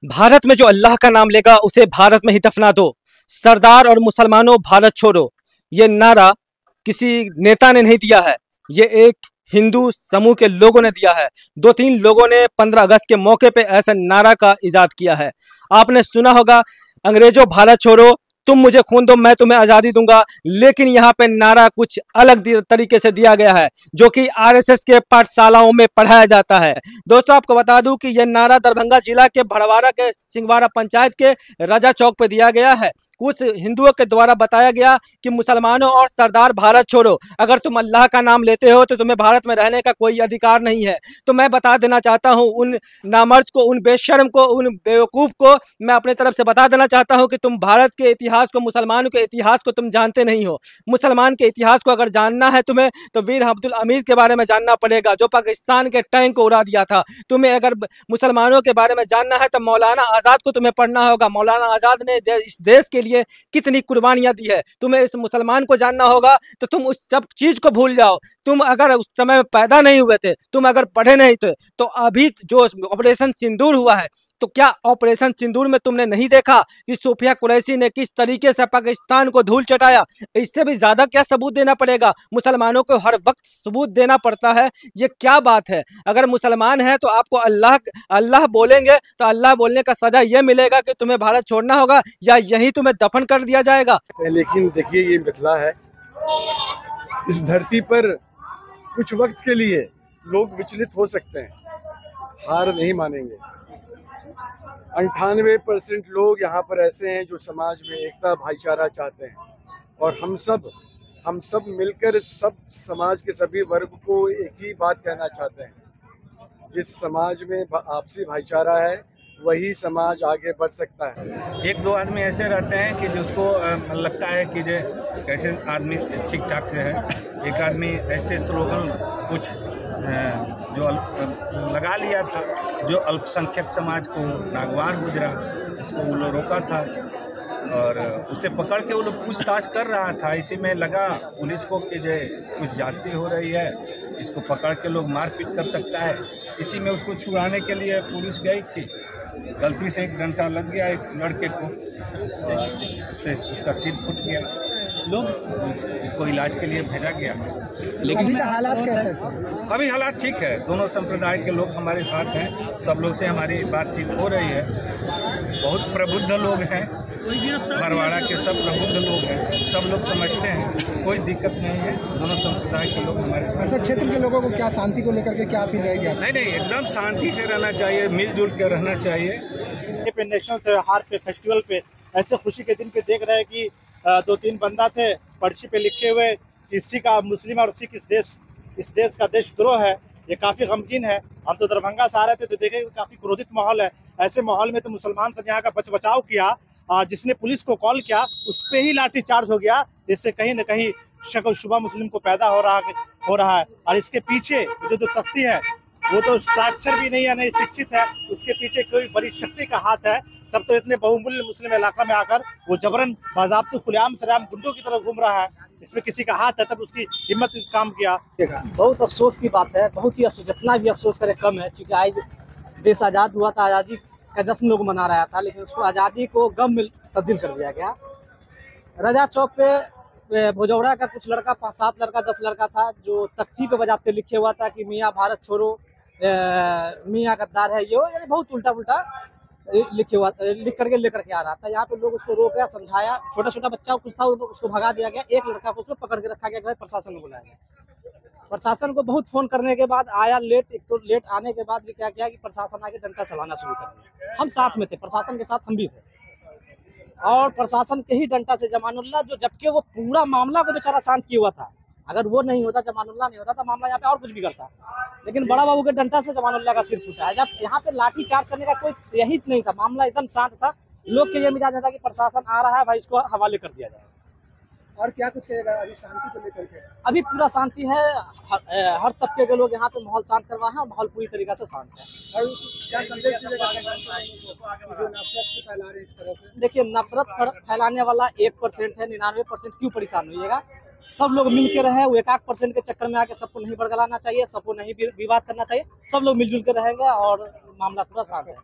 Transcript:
भारत में जो अल्लाह का नाम लेगा उसे भारत में ही दफना दो। सरदार और मुसलमानों भारत छोड़ो, ये नारा किसी नेता ने नहीं दिया है, ये एक हिंदू समूह के लोगों ने दिया है। दो तीन लोगों ने 15 अगस्त के मौके पे ऐसे नारा का इजाद किया है। आपने सुना होगा, अंग्रेजों भारत छोड़ो, तुम मुझे खून दो मैं तुम्हें आज़ादी दूंगा। लेकिन यहाँ पे नारा कुछ अलग तरीके से दिया गया है, जो कि आरएसएस के पाठशालाओं में पढ़ाया जाता है। दोस्तों, आपको बता दूं कि यह नारा दरभंगा जिला के भड़वाड़ा के सिंहवाड़ा पंचायत के राजा चौक पर दिया गया है। कुछ हिंदुओं के द्वारा बताया गया कि मुसलमानों और सरदार भारत छोड़ो, अगर तुम अल्लाह का नाम लेते हो तो तुम्हें भारत में रहने का कोई अधिकार नहीं है। तो मैं बता देना चाहता हूं उन नामर्द को, उन बेशर्म को, उन बेवकूफ़ को मैं अपने तरफ से बता देना चाहता हूं कि तुम भारत के इतिहास को, मुसलमानों के इतिहास को तुम जानते नहीं हो। मुसलमान के इतिहास को अगर जानना है तुम्हें तो वीर अब्दुल हमीद के बारे में जानना पड़ेगा, जो पाकिस्तान के टैंक को उड़ा दिया था। तुम्हें अगर मुसलमानों के बारे में जानना है तो मौलाना आज़ाद को तुम्हें पढ़ना होगा। मौलाना आज़ाद ने इस देश के लिए कितनी कुर्बानियां दी है। तुम्हें इस मुसलमान को जानना होगा तो तुम उस सब चीज को भूल जाओ। तुम अगर उस समय में पैदा नहीं हुए थे, तुम अगर पढ़े नहीं थे, तो अभी जो ऑपरेशन सिंदूर हुआ है, तो क्या ऑपरेशन सिंदूर में तुमने नहीं देखा कि सूफिया कुरैशी ने किस तरीके से पाकिस्तान को धूल चटाया? इससे भी ज्यादा क्या सबूत देना पड़ेगा? मुसलमानों को हर वक्त सबूत देना पड़ता है, ये क्या बात है? अगर मुसलमान है तो आपको अल्लाह अल्लाह बोलेंगे तो अल्लाह बोलने का सजा ये मिलेगा कि तुम्हें भारत छोड़ना होगा या यही तुम्हें दफन कर दिया जाएगा। लेकिन देखिए, ये मिथिला है, इस धरती पर कुछ वक्त के लिए लोग विचलित हो सकते हैं, हार नहीं मानेंगे। 98% लोग यहाँ पर ऐसे हैं जो समाज में एकता भाईचारा चाहते हैं, और हम सब मिलकर सब समाज के सभी वर्ग को एक ही बात कहना चाहते हैं, जिस समाज में आपसी भाईचारा है वही समाज आगे बढ़ सकता है। एक दो आदमी ऐसे रहते हैं कि जिसको लगता है कि जो कैसे आदमी ठीक ठाक से है, एक आदमी ऐसे स्लोगन कुछ जो लगा लिया था, जो अल्पसंख्यक समाज को नागवार गुजरा, उसको वो लोग रोका था और उसे पकड़ के वो लोग पूछताछ कर रहा था। इसी में लगा पुलिस को कि जो कुछ जाति हो रही है, इसको पकड़ के लोग मारपीट कर सकता है। इसी में उसको छुड़ाने के लिए पुलिस गई थी, गलती से एक डंडा लग गया एक लड़के को, उससे उसका सिर फूट गया, लोग इसको इलाज के लिए भेजा गया। लेकिन हालात कैसे हैं? अभी हालात ठीक है, दोनों संप्रदाय के लोग हमारे साथ हैं, सब लोग से हमारी बातचीत हो रही है। बहुत प्रबुद्ध लोग हैं, भड़वाड़ा के सब प्रबुद्ध लोग हैं, सब लोग समझते हैं, कोई दिक्कत नहीं है। दोनों संप्रदाय के लोग हमारे साथ। सर, क्षेत्र के लोगों को क्या शांति को लेकर के क्या अपील रहेगी? नहीं, एकदम शांति से रहना चाहिए, मिलजुल के रहना चाहिए। पे नेशनल त्योहार पे, फेस्टिवल पे, ऐसे खुशी के दिन पे देख रहे हैं कि दो तीन बंदा थे पर्ची पे लिखे हुए कि सिख मुस्लिम और सिख इस देश का देशद्रोह है। ये काफ़ी गमगीन है। हम तो दरभंगा से आ रहे थे तो देखे काफ़ी क्रोधित माहौल है। ऐसे माहौल में तो मुसलमान सब यहाँ का बचाव किया, जिसने पुलिस को कॉल किया उस पर ही लाठी चार्ज हो गया, जिससे कहीं न कहीं शक व शुबा मुस्लिम को पैदा हो रहा है। और इसके पीछे जो तख्ती है वो तो साक्षर भी नहीं है, नहीं शिक्षित है, उसके पीछे कोई बड़ी शक्ति का हाथ है। तब तो इतने बहुमूल्य मुस्लिम इलाका में आकर वो जबरन बाज़ाब्ते खुलेआम सरेआम गुंडों की तरह घूम रहा है। इसमें किसी का हाथ है, तब उसकी हिम्मत काम किया। बहुत अफसोस की बात है, बहुत ही अफसोस, जितना भी अफसोस करे कम है, क्योंकि आज देश आज़ाद हुआ था, आज़ादी का जश्न लोग मना रहा था, लेकिन उसको आज़ादी को गम में तब्दील कर दिया गया। राजा चौक पे भोजौड़ा का कुछ लड़का, 5-7 लड़का, 10 लड़का था, जो तख्ती पे बजाते लिखे हुआ था कि मियाँ भारत छोड़ो, मियाँ गद्दार है, ये यानी बहुत उल्टा पुल्टा लिख करके लेकर के आ रहा था। यहाँ पे लोग उसको रोका, समझाया, छोटा छोटा बच्चा कुछ था उसको भगा दिया गया। एक लड़का को उसमें पकड़ के रखा गया, प्रशासन को बुलाया गया। प्रशासन को बहुत फोन करने के बाद आया लेट, एक तो लेट आने के बाद भी क्या किया कि प्रशासन आके डंडा चलाना शुरू कर दिया। हम साथ में थे, प्रशासन के साथ हम भी थे, और प्रशासन के ही डंडा से जमानुल्लाह, जो जबकि वो पूरा मामला को बेचारा शांत किया हुआ था, अगर वो नहीं होता, जमानुल्लाह नहीं होता तो मामला यहाँ पे और कुछ भी करता, लेकिन बड़ा बाबू के डंडा से जमानुल्लाह का सिर फूटा है। जब यहाँ पे लाठी चार्ज करने का कोई यही नहीं था, मामला एकदम शांत था। लोग के ये मिजाज था कि प्रशासन आ रहा है भाई, इसको हवाले कर दिया जाए। और क्या कुछ कहेगा अभी शांति को लेकर के? अभी पूरा शांति है, हर तबके के लोग यहाँ पे माहौल शांत करवा है, और माहौल पूरी तरीके से शांत है। और क्या संदेश दीजिएगा जो नफरत फैला रहे इस तरह से? देखिए, नफरत फैलाने वाला 1% है, 99% क्यों परेशान होइएगा। सब लोग मिल के रहे, वो 1% के चक्कर में आके सबको नहीं बरगलाना चाहिए, सबको नहीं विवाद करना चाहिए। सब लोग मिलजुल के रहेंगे और मामला पूरा शांत है।